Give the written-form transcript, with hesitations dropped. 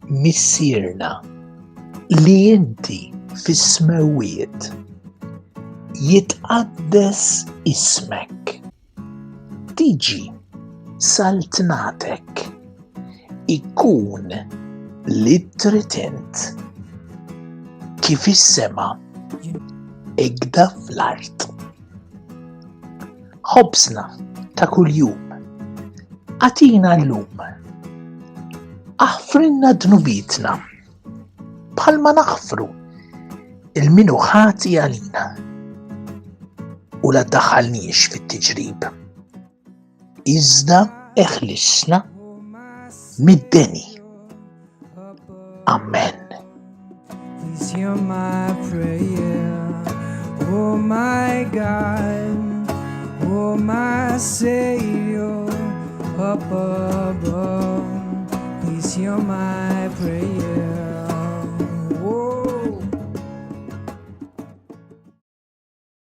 missierna li inti fis-smawiet jitqaddes ismek, tiġi saltnatek, ikun li trid int kif is-sema hekk fl-art. Ħobżna ta' kuljum għatina llum, aħfrilna dnubitna bħalma naħfru il-minu ħati għalina u la ddaħħalniex fit-tiġrib. Iżda eħlisna mid-deni. Amen. Please hear my prayer, oh my God, oh my Savior up above. Please hear my prayer.